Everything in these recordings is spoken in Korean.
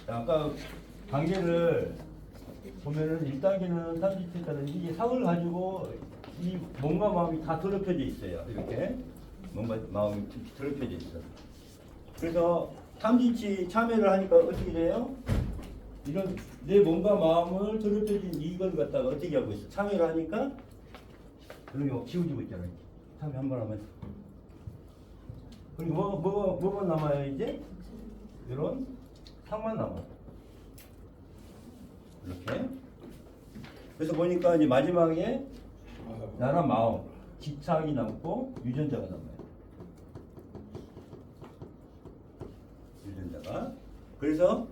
아까 관계를 보면은 1단계는 탐지치다는 이게 상을 가지고 이 몸과 마음이 다 더럽혀져 있어요. 이렇게 몸과 마음이 더럽혀져 있어. 그래서 탐지치 참여를 하니까 어떻게 돼요? 이런 내 몸과 마음을 더럽혀진 이걸 갖다가 어떻게 하고 있어? 참여를 하니까 그런 게 막 지워지고 있잖아요. 참여 한 번 하면. 그리고 뭐가 남아요 이제? 이런 상만 남아요. 이렇게. 그래서 보니까 이제 마지막에 나라 마음, 집착이 남고 유전자가 남아요. 유전자가. 그래서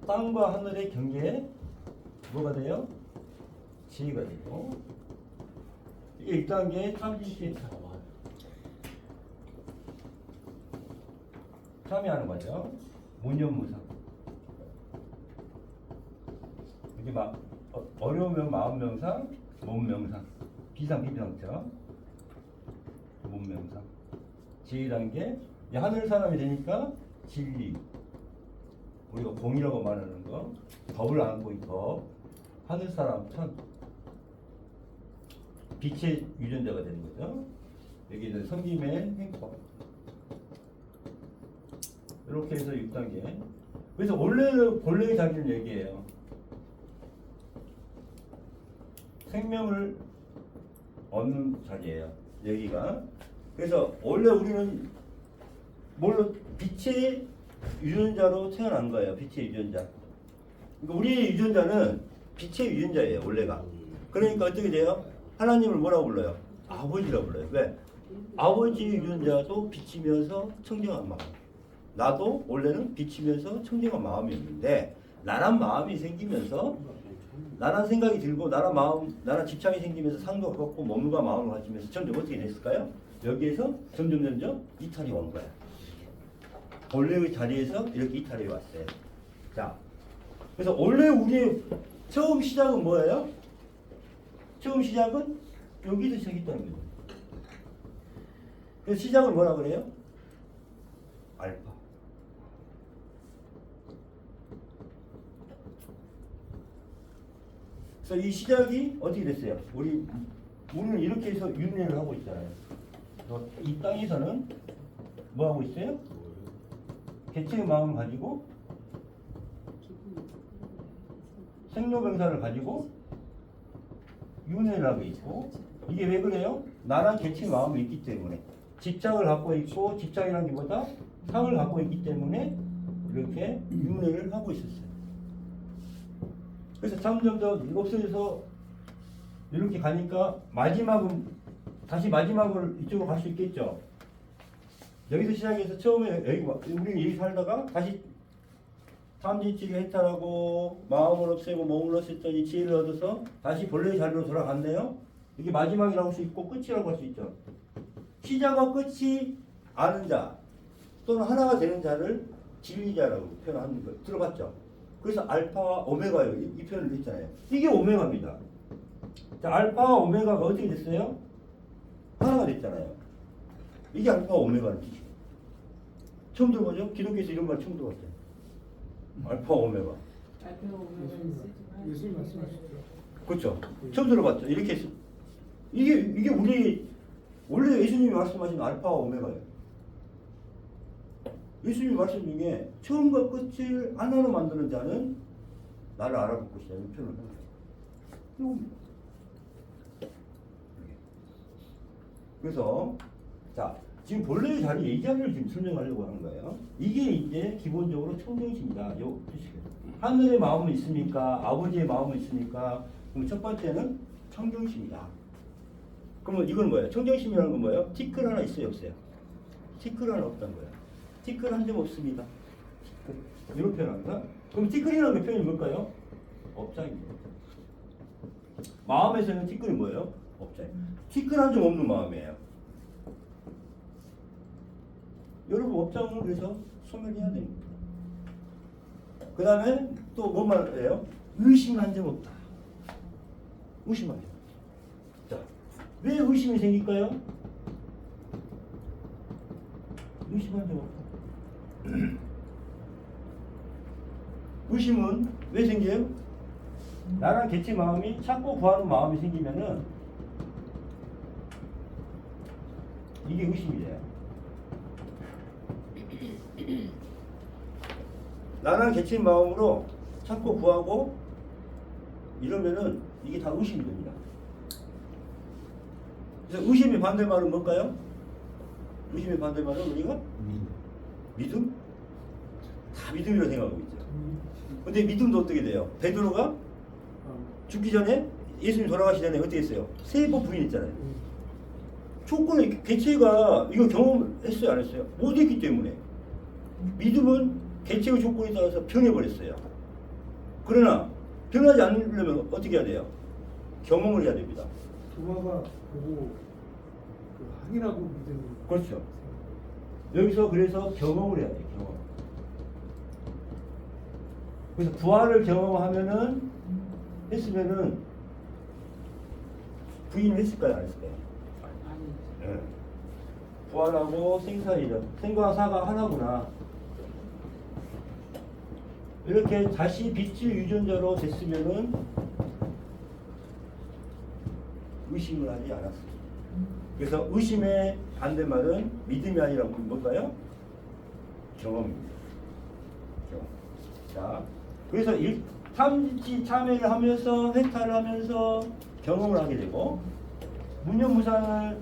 땅과 하늘의 경계에 뭐가 돼요? 지혜가 되고 이게 1단계 탐지치에 참여하는 거죠. 무념무상. 이게 막 어려우면 마음명상, 몸명상, 비상비상처, 몸명상. 지혜단계 하늘 사람이 되니까 진리. 우리가 공이라고 말하는 거, 법을 안고 있고 하늘 사람 천. 빛의 유전자가 되는 거죠. 여기는 성김의 행법. 이렇게 해서 6단계. 그래서 원래는 본래의 자기를 얘기해요. 생명을 얻는 자리예요. 여기가. 그래서 원래 우리는 뭘로 빛의 유전자로 태어난 거예요. 빛의 유전자. 그러니까 우리의 유전자는 빛의 유전자예요. 원래가. 그러니까 어떻게 돼요? 하나님을 뭐라고 불러요? 아버지라고 불러요. 왜? 아버지 유전자도 비치면서 청정한 마음. 나도 원래는 비치면서 청정한 마음이었는데 나란 마음이 생기면서 나란 생각이 들고 나란 마음, 나란 집착이 생기면서 상도 갖고 몸과 마음을 가지면서 점점 어떻게 됐을까요? 여기에서 점점 이탈이 온 거야. 원래의 자리에서 이렇게 이탈이 왔어요. 자, 그래서 원래 우리의 처음 시작은 뭐예요? 처음 시작은 여기서 시작했다는 거예요. 그래서 시작을 뭐라 그래요? 알파. 그래서 이 시작이 어떻게 됐어요? 우리는 이렇게 해서 윤회를 하고 있잖아요. 이 땅에서는 뭐 하고 있어요? 개체의 마음을 가지고 생로병사를 가지고 윤회를 하고 있고 이게 왜 그래요? 나란 개체의 마음이 있기 때문에 집착을 갖고 있고 집착이라는 게 뭐다? 상을 갖고 있기 때문에 이렇게 윤회를 하고 있었어요. 그래서 점점 더 없어져서 이렇게 가니까 다시 마지막으로 이쪽으로 갈 수 있겠죠. 여기서 시작해서 처음에 우리는 여기 살다가 다시 탐지치기 해탈하고 마음을 없애고 몸을 없앴더니 지혜를 얻어서 다시 본래의 자리로 돌아갔네요. 이게 마지막이라고 할 수 있고 끝이라고 할 수 있죠. 시작과 끝이 아는 자 또는 하나가 되는 자를 진리자라고 표현하는 거 들어봤죠? 그래서 알파와 오메가요. 이 표현을 했잖아요. 이게 오메가입니다. 자, 알파와 오메가가 어떻게 됐어요? 하나가 됐잖아요. 이게 알파와 오메가는 뜻이에요. 처음 들어보죠? 기독교에서 이런 말 처음 들어봤어요. 알파와 오메가. 알파와 오메가는 예수님 말씀하시죠. 그렇죠. 처음 들어봤죠. 이렇게 해서 이게 우리 원래 예수님이 말씀하신 알파와 오메가예요. 예수님이 말씀 중에 처음과 끝을 하나로 만드는 자는 나를 알아볼 것이다. 이 표현을 하는 거예요. 그래서 자 지금 본래의 자리 이 자리를 지금 설명하려고 하는 거예요. 이게 이제 기본적으로 청정심이다. 요 하늘의 마음은 있습니까? 아버지의 마음은 있습니까? 그럼 첫 번째는 청정심이다. 그러면 이건 뭐예요? 청정심이라는 건 뭐예요? 티끌 하나 있어요, 없어요? 티끌 하나 없다는 거예요. 티끌 한 점 없습니다. 티끌. 이렇게 표현합니다. 그럼 티끌이라는 게 표현이 뭘까요? 업장입니다. 마음에서는 티끌이 뭐예요? 업장. 티끌 한 점 없는 마음이에요. 여러분 업장을 그래서 소멸해야 됩니다. 그 다음에 또 뭐 말해요? 의심 한 점 없다. 의심 한 점. 자, 왜 의심이 생길까요? 의심한 적 없고. 의심은 왜 생겨요? 나랑 개체 마음이 찾고 구하는 마음이 생기면은 이게 의심이 돼요. 나랑 개체 마음으로 찾고 구하고 이러면은 이게 다 의심이 됩니다. 그래서 의심의 반대말은 뭘까요? 의심의 반대말은 우리가 믿음? 다 믿음이라고 생각하고 있죠. 근데 믿음도 어떻게 돼요? 베드로가 죽기 전에 예수님 돌아가시기 전에 어떻게 했어요? 세 번 부인했잖아요. 조건이 개체가 이거 경험했어요, 안 했어요? 못 했기 때문에. 믿음은 개체의 조건에 따라서 변해버렸어요. 그러나 변하지 않으려면 어떻게 해야 돼요? 경험을 해야 됩니다. 도마가 보고 그 확인하고 믿는. 그렇죠. 여기서 그래서 경험을 해야 돼요. 경험. 그래서 부활을 경험하면은 했으면은 부인을 했을까요, 안 했을까요? 아니. 네. 부활하고 생사이력, 생과 사가 하나구나. 이렇게 다시 빛의 유전자로 됐으면은 의심을 하지 않았어요. 그래서 의심의 반대말은 믿음이 아니라 뭘까요? 경험입니다. 경험. 자, 그래서 탐지 참회를 하면서 회탈을 하면서 경험을 하게 되고 무념무상을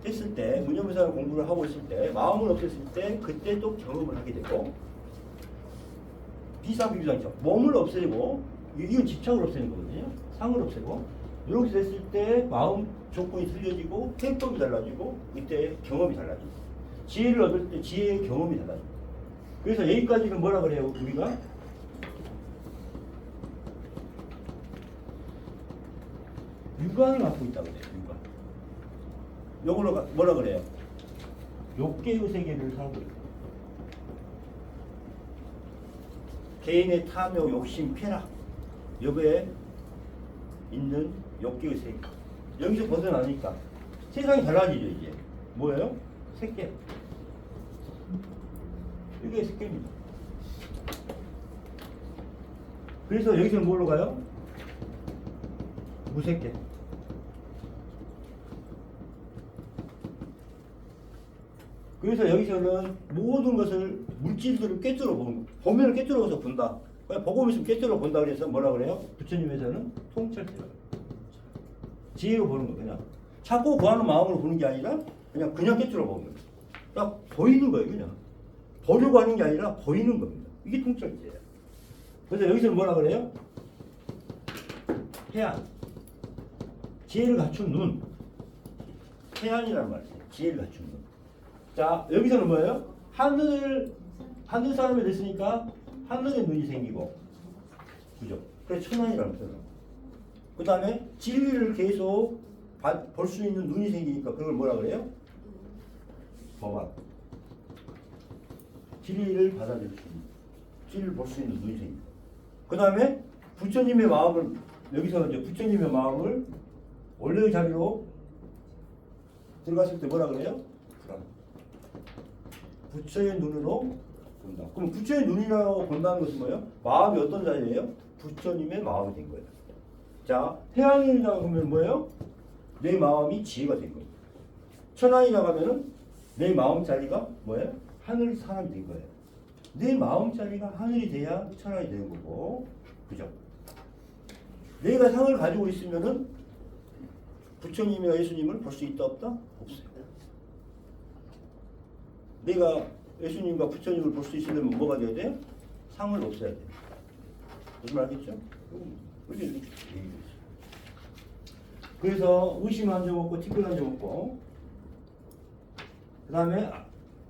했을 때, 무념무상을 공부를 하고 있을 때, 마음을 없앴을 때 그때 또 경험을 하게 되고 비상비상처 몸을 없애고 이건 집착을 없애는 거거든요. 상을 없애고 이렇게 됐을 때 마음 조건이 틀려지고 해법이 달라지고 이때 경험이 달라지고 지혜를 얻을 때 지혜의 경험이 달라지고 그래서 여기까지는 뭐라 그래요? 우리가 육안을 갖고 있다고 그래요. 육안. 요걸로 뭐라 그래요? 욕계의 세계를 살고 있고 개인의 탐욕, 욕심, 쾌락 여기에 있는 욕계의 세계 여기서 벗어나니까 세상이 달라지죠. 이제 뭐예요? 색계. 이게 색계입니다. 그래서 여기서는 뭘로 가요? 무색계. 그래서 여기서는 모든 것을 물질들을 꿰뚫어 보는 거. 보면은 꿰뚫어서 본다. 그냥 보고 있으면 꿰뚫어 본다 그래서 뭐라 그래요? 부처님에서는 통찰대라. 지혜로 보는 거 그냥. 찾고 구하는 마음으로 보는 게 아니라 그냥 꿰뚫어 보는 거예요. 딱 보이는 거예요, 그냥. 보려고 하는 게 아니라 보이는 겁니다. 이게 통찰대예요. 그래서 여기서는 뭐라 그래요? 해안. 지혜를 갖춘 눈. 해안이라는 말이에요. 지혜를 갖춘 눈. 자, 여기서는 뭐예요? 하늘 사람이 됐으니까 하늘에 눈이 생기고, 그죠? 그래서 천안이라는 표현. 그 다음에 진리를 계속 볼 수 있는 눈이 생기니까 그걸 뭐라 그래요? 범학. 진리를 받아들일 수 있는, 진리를 볼 수 있는 눈이 생깁니다. 그 다음에 부처님의 마음을, 여기서 이제 부처님의 마음을 원래의 자리로 들어갔을 때 뭐라 그래요? 불안. 부처의 눈으로 본다. 그럼 부처의 눈이라고 본다는 것은 뭐예요? 마음이 어떤 자리예요? 부처님의 마음이 된 거예요. 자, 태양이라고 하면 뭐예요? 내 마음이 지혜가 된 거예요. 천왕이라고 하면은 내 마음 자리가 뭐예요? 하늘 사람이 된 거예요. 내 마음 자리가 하늘이 돼야 천왕이 되는 거고, 그죠? 내가 상을 가지고 있으면은 부처님이나 예수님을 볼 수 있다 없다? 없어요. 내가 예수님과 부처님을 볼 수 있으려면 뭐가 돼야 돼요? 상을 없애야 돼요. 무슨 말 알겠죠? 이렇게 얘기해 있어요. 그래서 의심한 적 없고 티끌한 적 없고 그 다음에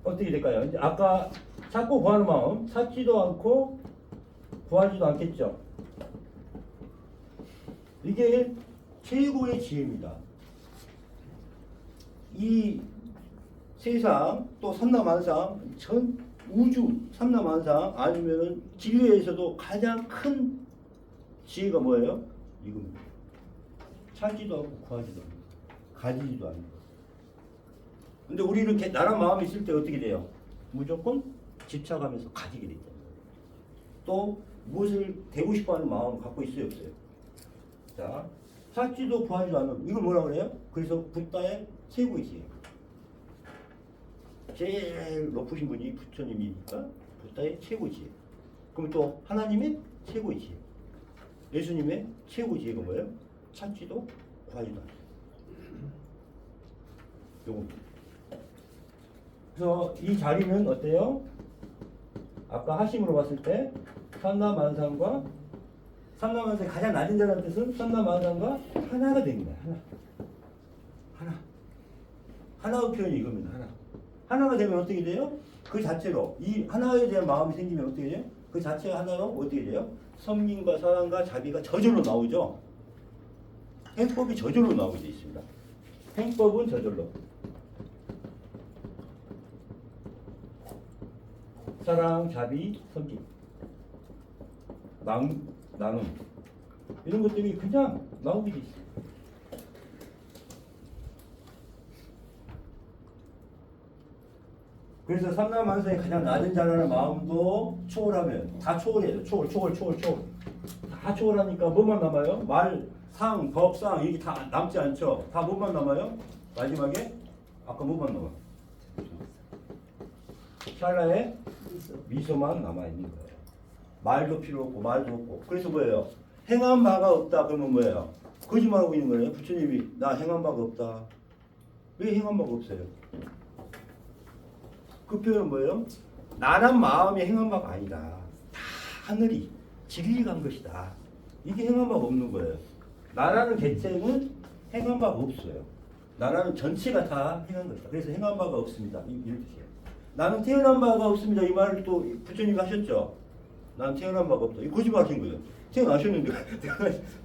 어떻게 될까요? 이제 아까 찾고 구하는 마음 찾지도 않고 구하지도 않겠죠. 이게 최고의 지혜입니다. 이 세상 또 삼라만상 전 우주 삼라만상 아니면은 진리에서도 가장 큰 지혜가 뭐예요? 이겁니다. 찾지도 않고 구하지도 않고 가지지도 않고 근데 우리는 나란 마음이 있을 때 어떻게 돼요? 무조건 집착하면서 가지게 되죠. 또 무엇을 되고 싶어하는 마음을 갖고 있어요, 없어요? 자, 찾지도 구하지도 않는 이걸 뭐라 그래요? 그래서 붓다의 최고이지. 제일 높으신 분이 부처님이니까 붓다의 최고지. 그럼 또 하나님의 최고지. 예수님의 최고지가 뭐예요? 찾지도 구하지도 않아요. 요거. 그래서 이 자리는 어때요? 아까 하심으로 봤을 때 삼라만상과 삼라만상의 가장 낮은 자라는 뜻은 삼라만상과 하나가 된 거야. 하나의 표현이 이겁니다. 하나가 되면 어떻게 돼요? 그 자체로 이 하나에 대한 마음이 생기면 어떻게 돼요? 그 자체가 하나로 어떻게 돼요? 섬김과 사랑과 자비가 저절로 나오죠. 행법이 저절로 나오게 돼 있습니다. 행법은 저절로. 사랑, 자비, 섬김, 나눔 이런 것들이 그냥 나오게 돼 있어요. 그래서 삼라만상의 가장 낮은 자라는 마음도 초월하면 다 초월해요. 초월. 다 초월하니까 뭐만 남아요? 말, 상, 법, 상 이게 다 남지 않죠. 다 뭐만 남아요? 마지막에 아까 뭐만 남아? 찰나의 미소만 남아있는 거예요. 말도 필요 없고 말도 없고. 그래서 뭐예요? 행한 바가 없다 그러면 뭐예요? 거짓말하고 있는 거예요. 부처님이 나 행한 바가 없다. 왜 행한 바가 없어요? 그 표현은 뭐예요? 나란 마음이 행한 바가 아니다. 다 하늘이 진리가 한 것이다. 이게 행한 바가 없는 거예요. 나라는 개체는 행한 바가 없어요. 나라는 전체가 다 행한 것이다. 그래서 행한 바가 없습니다. 이런 뜻이에요. 나는 태어난 바가 없습니다. 이 말을 또 부처님이 하셨죠. 나는 태어난 바가 없다. 이거 거짓말 하신 거예요. 태어나셨는데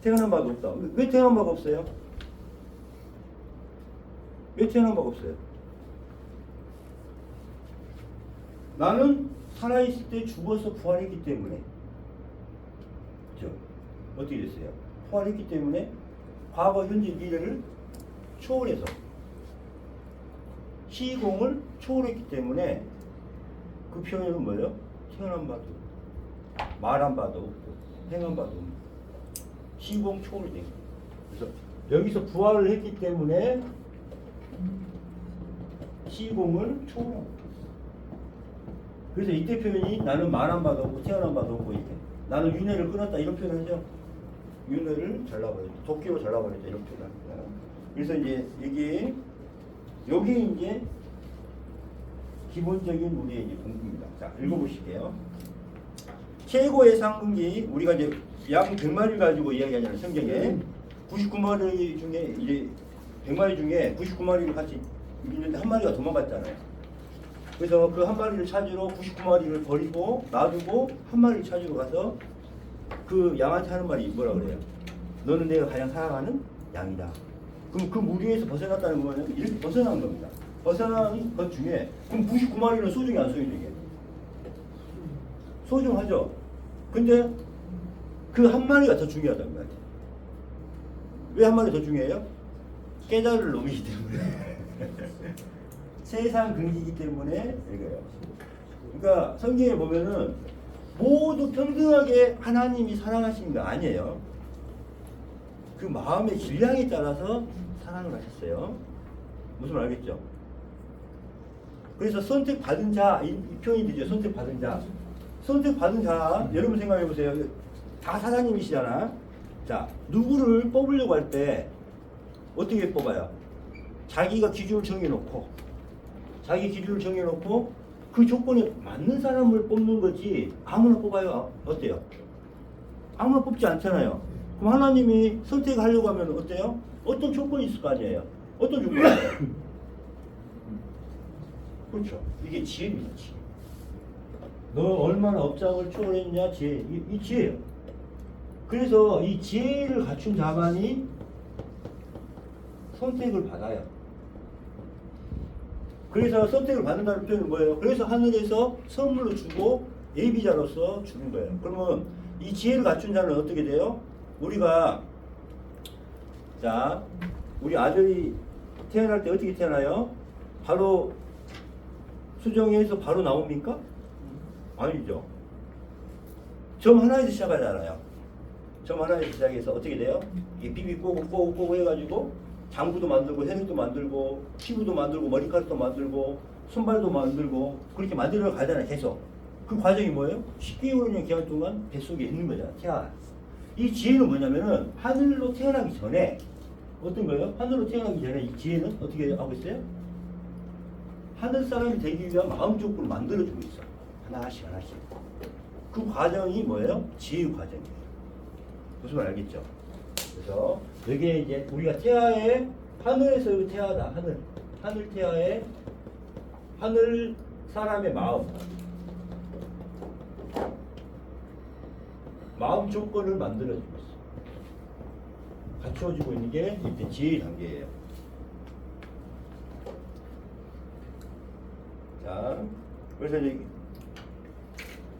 태어난 바가 없다. 왜 태어난 바가 없어요? 왜 태어난 바가 없어요? 나는 살아있을 때 죽어서 부활했기 때문에 그렇죠? 어떻게 됐어요? 부활했기 때문에 과거, 현재, 미래를 초월해서 시공을 초월했기 때문에 그 표현은 뭐예요? 태어난 바도 말한 바도 없고 행한 바도 없고 시공 초월이 된 거예요. 그래서 여기서 부활을 했기 때문에 시공을 초월한 거예요. 그래서 이때 표현이 나는 말한 바도 없고 태어난 바도 없고 이렇게 나는 윤회를 끊었다 이런 표현을 하죠. 윤회를 잘라버렸다. 도끼로 잘라버렸다 이런 표현을 합니다. 그래서 이제 여기 이제 기본적인 우리의 이제 공부입니다. 자, 읽어보실게요. 최고의 상근기 우리가 이제 양 100마리를 가지고 이야기하잖아요. 성경에 99마리 중에 이제 100마리 중에 99마리를 같이 있는데 한 마리가 도망갔잖아요. 그래서 그 한 마리를 찾으러 99마리를 버리고 놔두고 한 마리를 찾으러 가서 그 양한테 하는 말이 뭐라 그래요? 너는 내가 가장 사랑하는 양이다. 그럼 그 무리에서 벗어났다는 거는 이렇게 벗어난 겁니다. 벗어난 것 중에 그럼 99마리는 소중히 안 소중해? 소중하죠. 근데 그 한 마리가 더 중요하단 말이에요. 왜 한 마리 더 중요해요? 깨달을 놈이기 때문에. 세상 근기이기 때문에 이거예요. 그러니까 성경에 보면은 모두 평등하게 하나님이 사랑하시는 거 아니에요. 그 마음의 질량에 따라서 사랑을 하셨어요. 무슨 말 알겠죠? 그래서 선택받은 자, 이 표현이 되죠. 선택받은 자. 선택받은 자, 여러분 생각해 보세요. 다 사장님이시잖아. 자, 누구를 뽑으려고 할 때 어떻게 뽑아요? 자기가 기준을 정해놓고 자기 기준을 정해놓고 그 조건에 맞는 사람을 뽑는 거지 아무나 뽑아요. 어때요? 아무나 뽑지 않잖아요. 그럼 하나님이 선택하려고 하면 어때요? 어떤 조건이 있을 거 아니에요? 어떤 조건이에요? 그렇죠. 이게 지혜입니다. 지혜. 너 얼마나 업장을 초월했냐? 지혜. 이 지혜예요. 그래서 이 지혜를 갖춘 자만이 선택을 받아요. 그래서 선택을 받는다는 표현은 뭐예요? 그래서 하늘에서 선물로 주고 예비자로서 주는 거예요. 그러면 이 지혜를 갖춘 자는 어떻게 돼요? 우리가 자 우리 아들이 태어날 때 어떻게 태어나요? 바로 수정해서 바로 나옵니까? 아니죠. 점 하나에서 시작하잖아요. 점 하나에서 시작해서 어떻게 돼요? 이 비비 꼬고 해가지고 장구도 만들고 해력도 만들고 피부도 만들고 머리카락도 만들고 손발도 만들고 그렇게 만들어 가잖아요. 계속. 그 과정이 뭐예요? 10개월이나 기간 동안 뱃속에 있는 거잖아요. 태어나. 이 지혜는 뭐냐면은 하늘로 태어나기 전에 어떤 거예요? 하늘로 태어나기 전에 이 지혜는 어떻게 하고 있어요? 하늘 사람이 되기 위한 마음 조건을 만들어주고 있어. 하나씩 하나씩. 그 과정이 뭐예요? 지혜 과정이에요. 무슨 말 알겠죠? 그래서 여기에 이제 우리가 태아에 하늘에서 태아다. 하늘 태아에 하늘 사람의 마음 조건을 만들어주고 있어. 갖추어주고 있는 게 이때 지혜 단계예요. 자, 그래서 이제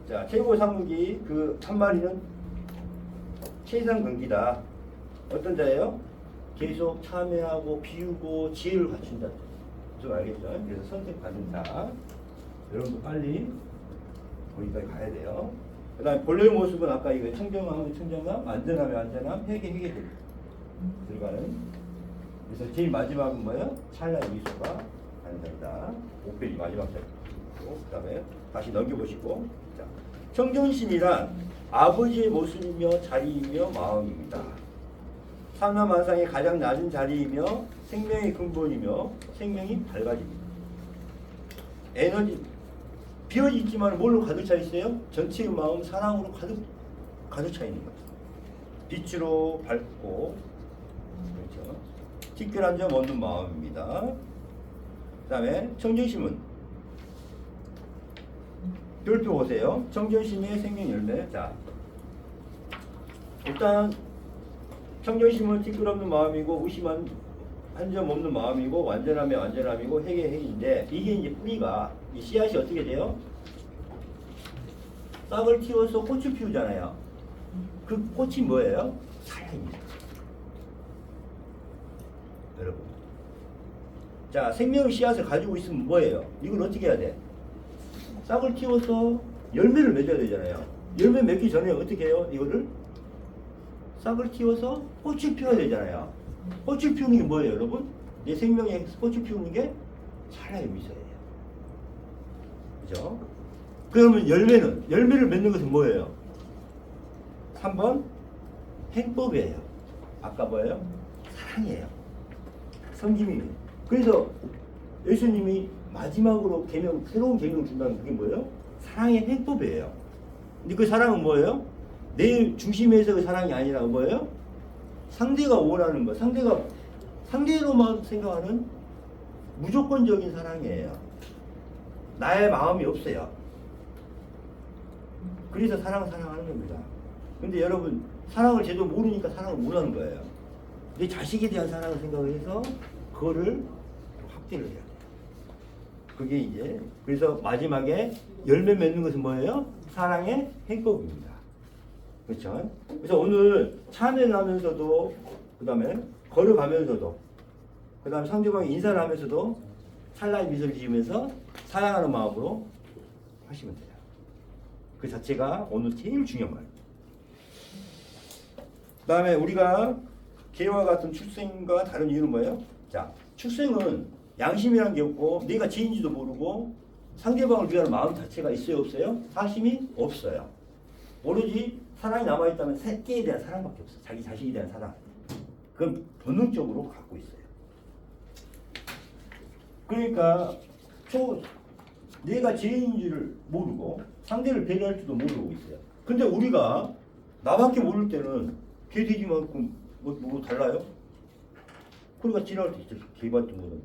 자 최고 상국이 그 한 마리는 최상근기다. 어떤 자예요? 계속 참여하고 비우고 지혜를 갖춘다. 좀 알겠죠? 그래서 선택받는 자. 여러분도 빨리 거기까지 가야 돼요. 그 다음에 본래의 모습은 아까 이거 청정함, 안전함, 회개 들어가는. 그래서 제일 마지막은 뭐예요? 찰나의 미소가 간단하다. 5페이지 마지막 자. 그 다음에 다시 넘겨보시고. 자, 청정심이란 아버지의 모습이며 자리이며 마음입니다. 삼라만상의 가장 낮은 자리이며 생명의 근본이며 생명이 밝아집니다. 에너지 비어져 있지만 뭘로 가득 차 있어요? 전체의 마음 사랑으로 가득 차 있는 거죠. 빛으로 밝고 그렇죠. 티끌한 점 없는 마음입니다. 그 다음에 청정심은 별표 보세요. 청정심의 생명 열매. 자, 일단 청정심은 티끌 없는 마음이고 의심한 한 점 없는 마음이고 완전함이고 회개인데 이게 이제 뿌리가 이 씨앗이 어떻게 돼요? 싹을 틔워서 꽃을 피우잖아요. 그 꽃이 뭐예요? 사랑입니다. 여러분. 자, 생명의 씨앗을 가지고 있으면 뭐예요? 이걸 어떻게 해야 돼? 싹을 틔워서 열매를 맺어야 되잖아요. 열매 맺기 전에 어떻게 해요? 이거를 싹을 틔워서 꽃을 피워야 되잖아요. 꽃을 피우는 게 뭐예요, 여러분? 내 생명에 꽃을 피우는 게 사랑의 미소예요. 그죠? 그러면 열매를 맺는 것은 뭐예요? 3번 행법이에요. 아까 뭐예요? 사랑이에요. 섬김이에요. 그래서 예수님이 마지막으로 새로운 계명을 준다는 그게 뭐예요? 사랑의 행법이에요. 근데 그 사랑은 뭐예요? 내 중심에서의 사랑이 아니라 뭐예요? 상대가 원하는 거, 상대로만 생각하는 무조건적인 사랑이에요. 나의 마음이 없어요. 그래서 사랑하는 겁니다. 근데 여러분, 사랑을 제대로 모르니까 사랑을 못하는 거예요. 내 자식에 대한 사랑을 생각을 해서 그거를 확대를 해야 돼요. 그게 이제 그래서 마지막에 열매 맺는 것은 뭐예요? 사랑의 행복입니다. 그렇죠? 그래서 오늘 참여하면서도 그 다음에 걸어가면서도 그 다음에 상대방이 인사를 하면서도 찰나의 미소를 지으면서 사랑하는 마음으로 하시면 돼요. 그 자체가 오늘 제일 중요한 거예요. 그 다음에 우리가 개와 같은 출생과 다른 이유는 뭐예요? 자, 출생은 양심이라는 게 없고 내가 죄인지도 모르고 상대방을 위한 마음 자체가 있어요, 없어요? 사심이 없어요. 오로지 사랑이 남아있다면 새끼에 대한 사랑밖에 없어요. 자기 자신에 대한 사랑. 그건 본능적으로 갖고 있어요. 그러니까 내가 죄인인 줄 모르고 상대를 배려할 줄도 모르고 있어요. 근데 우리가 나밖에 모를 때는 개 돼지만큼 뭐 달라요? 그러니까 지나갈 때 있죠. 개밭은 거는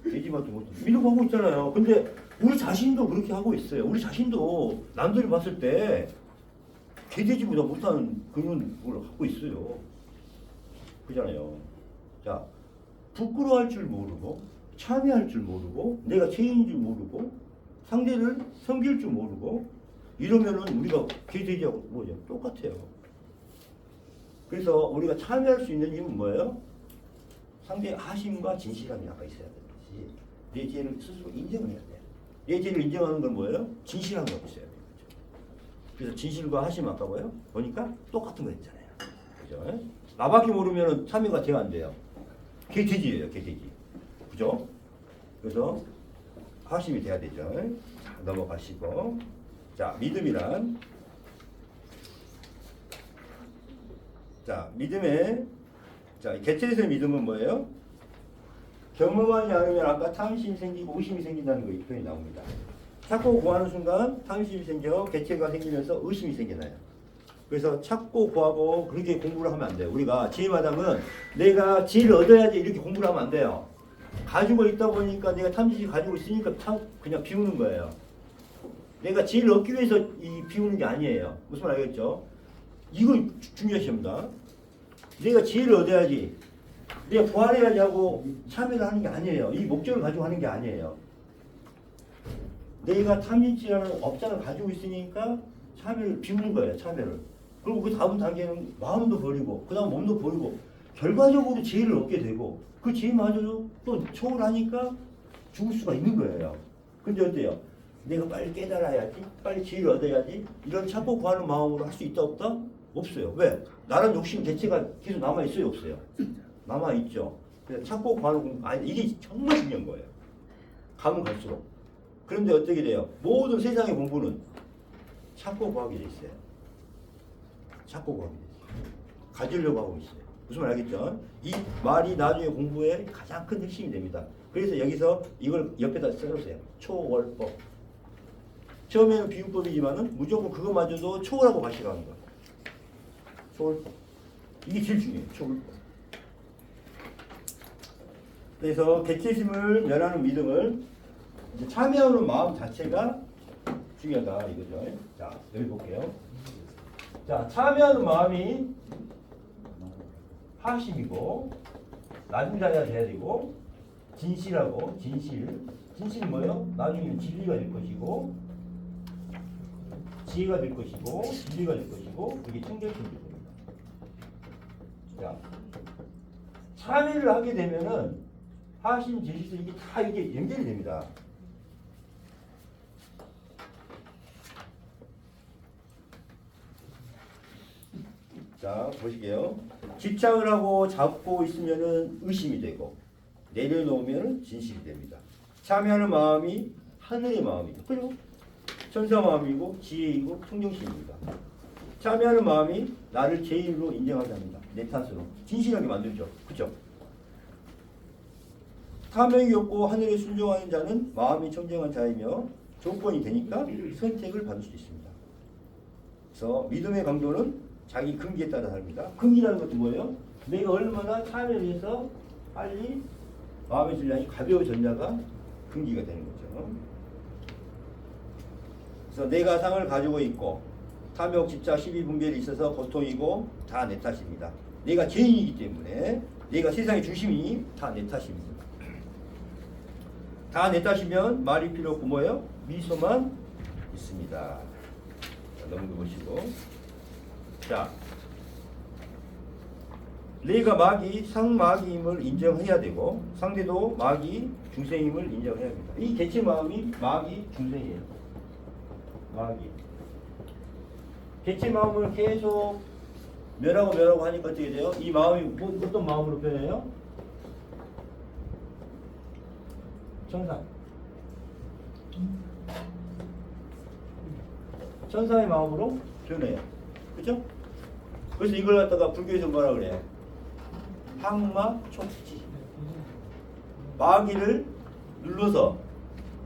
돼지밭은 것도 이러고 하고 있잖아요. 근데 우리 자신도 그렇게 하고 있어요. 우리 자신도 남들이 봤을 때 개돼지보다 못하는 그런 걸 갖고 있어요. 그잖아요. 자, 부끄러워할 줄 모르고 참여할 줄 모르고 내가 죄인인 줄 모르고 상대를 섬길 줄 모르고 이러면은 우리가 개돼지하고 뭐죠? 똑같아요. 그래서 우리가 참여할 수 있는 힘은 뭐예요? 상대 하심과 진실함이 아까 있어야 되듯이 내 죄를 스스로 인정을 해야 돼. 내 죄를 인정하는 건 뭐예요? 진실한 거 있어야 돼. 그래서 진실과 하심 아까 뭐예요? 보니까 똑같은 거 했잖아요. 그죠? 나밖에 모르면 참여가 돼야 안 돼요. 개돼지예요, 개돼지. 그죠? 그래서 하심이 돼야 되죠. 자, 넘어가시고. 자, 믿음이란. 자, 믿음의, 자, 개체에서의 믿음은 뭐예요? 경험하지 않으면 아까 탐심이 생기고 의심이 생긴다는 거 이 표현이 나옵니다. 찾고 구하는 순간 탐심이 생겨 개체가 생기면서 의심이 생겨나요. 그래서 찾고 구하고 그렇게 공부를 하면 안 돼요. 우리가 지혜마당은 내가 지혜를 얻어야지 이렇게 공부를 하면 안 돼요. 가지고 있다 보니까 내가 탐심이 가지고 있으니까 그냥 비우는 거예요. 내가 지혜를 얻기 위해서 이 비우는 게 아니에요. 무슨 말 알겠죠? 이거 중요하십니다. 내가 지혜를 얻어야지, 내가 부활해야지 하고 참여를 하는 게 아니에요. 이 목적을 가지고 하는 게 아니에요. 내가 탐진치라는 업장을 가지고 있으니까 참여를 비우는 거예요. 참여를. 그리고 그 다음 단계는 마음도 버리고 그 다음 몸도 버리고 결과적으로 지혜를 얻게 되고 그 지혜마저도 또 초월하니까 죽을 수가 있는 거예요. 근데 어때요? 내가 빨리 깨달아야지, 빨리 지혜를 얻어야지 이런 찾고 구하는 마음으로 할 수 있다 없다? 없어요. 왜? 나란 욕심 개체가 계속 남아있어요? 없어요? 남아있죠. 그래서 찾고 구하는 공부, 아니 이게 정말 중요한 거예요. 가면 갈수록. 그런데 어떻게 돼요? 모든 세상의 공부는 찾고 구하게 돼 있어요. 찾고 구하게 돼 있어요. 가지려고 하고 있어요. 무슨 말 알겠죠? 이 말이 나중에 공부의 가장 큰 핵심이 됩니다. 그래서 여기서 이걸 옆에다 써놓으세요. 초월법. 처음에는 비유법이지만은 무조건 그거마저도 초월하고 같이 가는 거예요. 초월법. 이게 제일 중요해요. 초월법. 그래서 개체심을 면하는 믿음을 이제 참여하는 마음 자체가 중요하다 이거죠. 자, 여기 볼게요. 자, 참여하는 마음이 하심이고 낮은 자리가 돼야 되고 진실하고 진실은 뭐예요? 나중에 진리가 될 것이고 지혜가 될 것이고 진리가 될 것이고 이게 청결심이 될 겁니다. 자, 참여를 하게 되면은 하심, 진실 이게 다 이게 연결이 됩니다. 자, 보시게요. 집착을 하고 잡고 있으면은 의심이 되고 내려놓으면 진실이 됩니다. 참여하는 마음이 하늘의 마음이죠. 그죠? 천사 마음이고 지혜이고 청정심입니다. 참여하는 마음이 나를 죄인으로 인정하게 합니다. 내 탓으로 진실하게 만들죠. 그죠? 탐욕이 없고 하늘에 순종하는 자는 마음이 청정한 자이며 조건이 되니까 선택을 받을 수 있습니다. 그래서 믿음의 강도는 자기 근기에 따라 다릅니다. 근기라는 것도 뭐예요? 내가 얼마나 참여를 해서 빨리 마음의 질량이 가벼워졌냐가 근기가 되는 거죠. 그래서 내가 상을 가지고 있고 탐욕, 집착, 시비, 분별이 있어서 고통이고 다 내 탓입니다. 내가 죄인이기 때문에 내가 세상의 중심이니 다 내 탓입니다. 다 내 탓이면 말이 필요 없고 뭐예요? 미소만 있습니다. 자, 넘겨보시고 자, 내가 마귀, 상마귀임을 인정해야 되고 상대도 마귀, 중생임을 인정해야 합니다. 이 개체 마음이 마귀, 중생이에요. 마귀. 개체 마음을 계속 멸하고 하니까 어떻게 돼요? 이 마음이 어떤 마음으로 변해요? 천사. 천사의 마음으로 변해요. 그죠? 그래서 이걸 갖다가 불교에서 뭐라 그래요? 항마 촉지. 마귀를 눌러서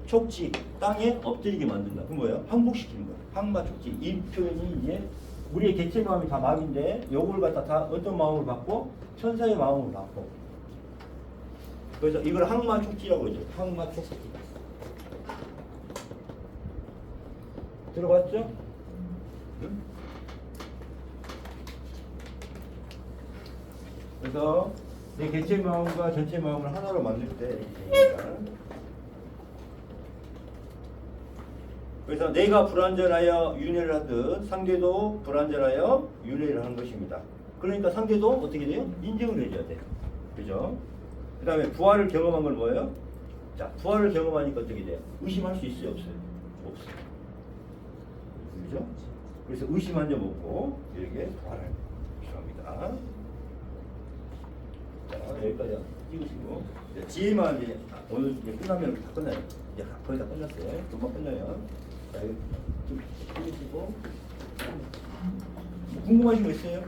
촉지, 땅에 엎드리게 만든다. 그건 뭐예요? 항복시키는 거예요. 항마 촉지. 이 표현이 이제 우리의 개체 마음이 다 마귀인데 요걸 갖다 다 어떤 마음으로 바꿔? 천사의 마음으로 바꿔. 그래서 이걸 항마 촉지라고 그러죠. 항마 촉지. 들어봤죠? 응? 그래서 내 개체 마음과 전체 마음을 하나로 만들 때 이렇게 됩니다. 그래서 내가 불완전하여 윤회를 하듯 상대도 불완전하여 윤회를 하는 것입니다. 그러니까 상대도 어떻게 돼요? 인정을 해줘야 돼요. 그죠? 그 다음에 부활을 경험한 건 뭐예요? 자, 부활을 경험하니까 어떻게 돼요? 의심할 수 있어요? 없어요? 없어요. 그죠? 그래서 의심한 점 없고 이렇게 부활을 필요합니다. 자, 여기까지 찍으시고 지혜만 이제 오늘 이제 끝나면 다 끝나요. 이제 거의 다 끝났어요. 금방 끝나요. 자, 이거 좀 찍으시고 궁금하신 거 있어요?